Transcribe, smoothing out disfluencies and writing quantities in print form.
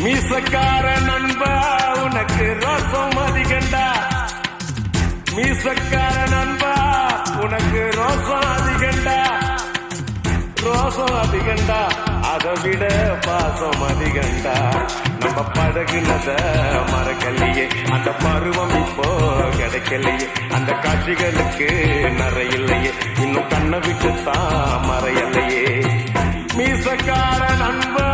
மீசக்கார நண்பா உனக்கு ரோசம் அதிகண்டா. மீசக்கார நண்பா உனக்கு ரோசம் அதிகண்டா. ரோசம் அதிகண்டா அதை விட பாசம் அதிகண்டா. நம்ம பழகுனத மறக்கலையே, அந்த பருவம் இப்போ கிடைக்கலையே. அந்த காட்சிகளுக்கு நிறையில்லையே, இன்னும் கண்ணை விட்டுத்தான் மறையலையே. மீசக்கார நண்பா